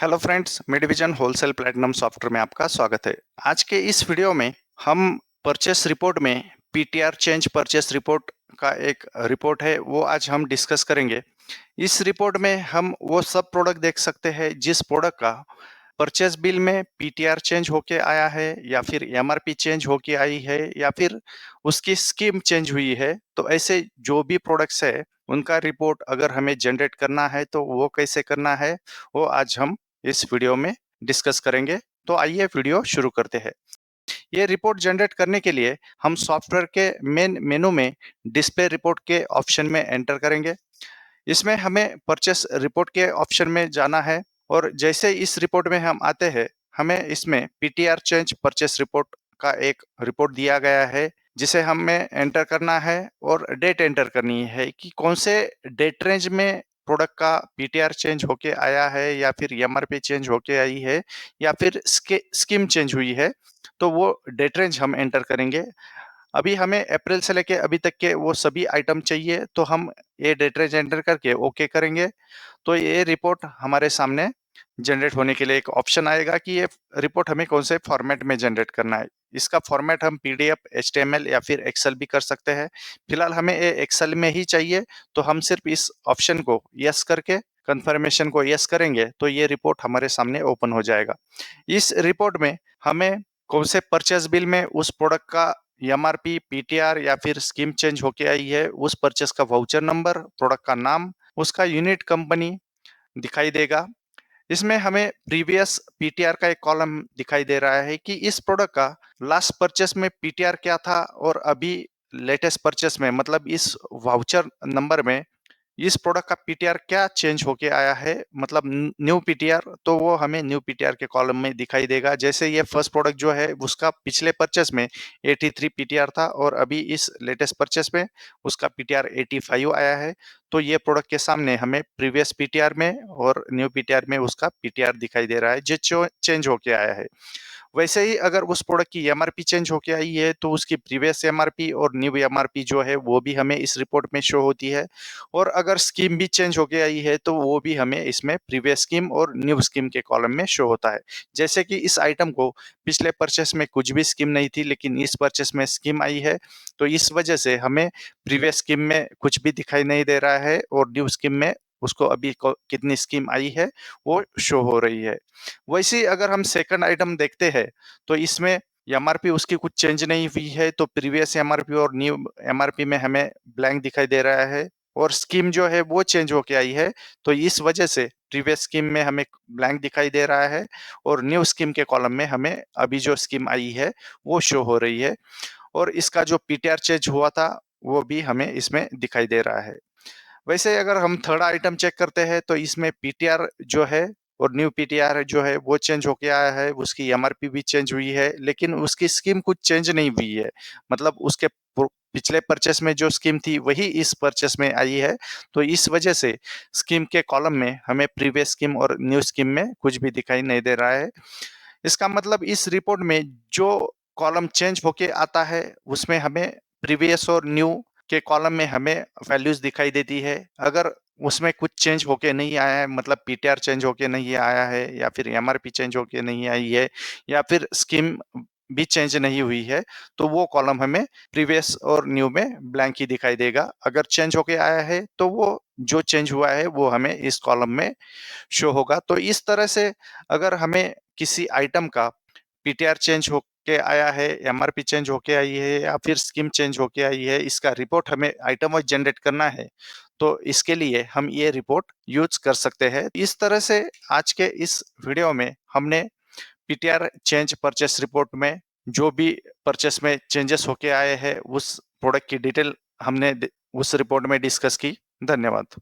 Hello friends, Midvision wholesale platinum software में आपका स्वागत है। आज के इस वीडियो में हम परचेस रिपोर्ट में पीटीआर चेंज परचेस रिपोर्ट का एक रिपोर्ट है, वो आज हम डिस्कस करेंगे। इस रिपोर्ट में हम वो सब प्रोडक्ट देख सकते हैं जिस प्रोडक्ट का परचेस बिल में पीटीआर चेंज होके आया है या फिर एमआरपी चेंज होके आई है या फिर उसकी स्कीम चेंज हुई है। तो ऐसे जो भी प्रोडक्ट्स है उनका रिपोर्ट अगर हमें जनरेट करना है तो वो कैसे करना है, वो आज हम इस वीडियो में डिस्कस करेंगे। तो आइए वीडियो शुरू करते हैं। ये रिपोर्ट जनरेट करने के लिए हम सॉफ्टवेयर के मेन मेनू में डिस्प्ले रिपोर्ट के ऑप्शन में एंटर करेंगे। इसमें हमें परचेस रिपोर्ट के ऑप्शन में जाना है और जैसे इस रिपोर्ट में हम आते हैं, हमें इसमें पीटीआर चेंज परचेस रिपोर्ट का एक रिपोर्ट दिया गया है, जिसे हमें एंटर करना है और डेट एंटर करनी है कि कौन से डेट रेंज में प्रोडक्ट का पीटीआर चेंज होके आया है या फिर एमआरपी चेंज होके आई है या फिर स्कीम चेंज हुई है। तो वो डेट रेंज हम एंटर करेंगे। अभी हमें अप्रैल से लेके अभी तक के वो सभी आइटम चाहिए, तो हम ये डेट रेंज एंटर करके ओके करेंगे। तो ये रिपोर्ट हमारे सामने जनरेट होने के लिए एक ऑप्शन आएगा कि ये रिपोर्ट हमें कौन से फॉर्मेट में जनरेट करना है। इसका फॉर्मेट हम पीडीएफ, एचटीएमएल या फिर एक्सेल भी कर सकते हैं। फिलहाल हमें ये एक्सेल में ही चाहिए, तो हम सिर्फ इस ऑप्शन को यस करके कंफर्मेशन को यस करेंगे तो ये रिपोर्ट हमारे सामने ओपन हो जाएगा। इस रिपोर्ट में हमें कौन से परचेस बिल में उस प्रोडक्ट का एमआरपी, पीटीआर या फिर स्कीम चेंज होके आई है, उस परचेस का वाउचर नंबर, प्रोडक्ट का नाम, उसका यूनिट कंपनी दिखाई देगा। इसमें हमें प्रीवियस पीटीआर का एक कॉलम दिखाई दे रहा है कि इस प्रोडक्ट का लास्ट परचेस में पीटीआर क्या था और अभी लेटेस्ट परचेस में, मतलब इस वाउचर नंबर में इस प्रोडक्ट का पीटीआर क्या चेंज होके आया है, मतलब न्यू पीटीआर, तो वो हमें न्यू पीटीआर के कॉलम में दिखाई देगा। जैसे ये फर्स्ट प्रोडक्ट जो है उसका पिछले परचेस में 83 पीटीआर था और अभी इस लेटेस्ट परचेस में उसका पीटीआर 85 आया है। तो ये प्रोडक्ट के सामने हमें प्रीवियस पीटीआर में और न्यू पीटीआर में उसका पीटीआर दिखाई दे रहा है जो चेंज होके आया है। वैसे ही अगर उस प्रोडक्ट की एमआरपी चेंज होके आई है तो उसकी प्रीवियस एमआरपी और न्यू एमआरपी जो है वो भी हमें इस रिपोर्ट में शो होती है। और अगर स्कीम भी चेंज होके आई है तो वो भी हमें इसमें प्रीवियस स्कीम और न्यू स्कीम के कॉलम में शो होता है। जैसे कि इस आइटम को पिछले परचेस में कुछ भी स्कीम नहीं थी, लेकिन इस परचेस में स्कीम आई है, तो इस वजह से हमें प्रीवियस स्कीम में कुछ भी दिखाई नहीं दे रहा है और न्यू स्कीम में उसको अभी कितनी स्कीम आई है वो शो हो रही है। वैसे ही अगर हम सेकंड आइटम देखते हैं तो इसमें एमआरपी उसकी कुछ चेंज नहीं हुई है, तो प्रीवियस एमआरपी और न्यू एमआरपी में हमें ब्लैंक दिखाई दे रहा है और स्कीम जो है वो चेंज होके आई है। तो इस वजह से प्रीवियस स्कीम में हमें ब्लैंक दिखाई दे रहा है और न्यू स्कीम के कॉलम में हमें अभी जो स्कीम आई है वो शो हो रही है और इसका जो पीटीआर चेंज हुआ था वो भी हमें इसमें दिखाई दे रहा है। वैसे अगर हम थर्ड आइटम चेक करते हैं तो इसमें पीटीआर जो है और न्यू पीटीआर जो है वो चेंज होके आया है, उसकी एमआरपी भी चेंज हुई है, लेकिन उसकी स्कीम कुछ चेंज नहीं हुई है। मतलब उसके पिछले परचेस में जो स्कीम थी वही इस परचेस में आई है। तो इस वजह से स्कीम के कॉलम में हमें प्रीवियस स्कीम और न्यू स्कीम में कुछ भी दिखाई नहीं दे रहा है। इसका मतलब इस रिपोर्ट में जो कॉलम चेंज होके आता है उसमें हमें प्रीवियस और न्यू के कॉलम में हमें वैल्यूज दिखाई देती है। अगर उसमें कुछ चेंज होके नहीं आया है, मतलब पीटीआर चेंज होके नहीं आया है या फिर एमआरपी चेंज होके नहीं आई है या फिर स्कीम भी चेंज नहीं हुई है, तो वो कॉलम हमें प्रीवियस और न्यू में ब्लैंक ही दिखाई देगा। अगर चेंज होके आया है तो वो जो चेंज हुआ है वो हमें इस कॉलम में शो होगा। तो इस तरह से अगर हमें किसी आइटम का पीटीआर चेंज होके आया है, एमआरपी चेंज होके आई है या फिर स्कीम चेंज होके आई है, इसका रिपोर्ट हमें आइटम वाइज जनरेट करना है, तो इसके लिए हम ये रिपोर्ट यूज कर सकते हैं। इस तरह से आज के इस वीडियो में हमने पीटीआर चेंज परचेस रिपोर्ट में जो भी परचेस में चेंजेस होके आए हैं उस प्रोडक्ट की डिटेल हमने उस रिपोर्ट में डिस्कस की। धन्यवाद।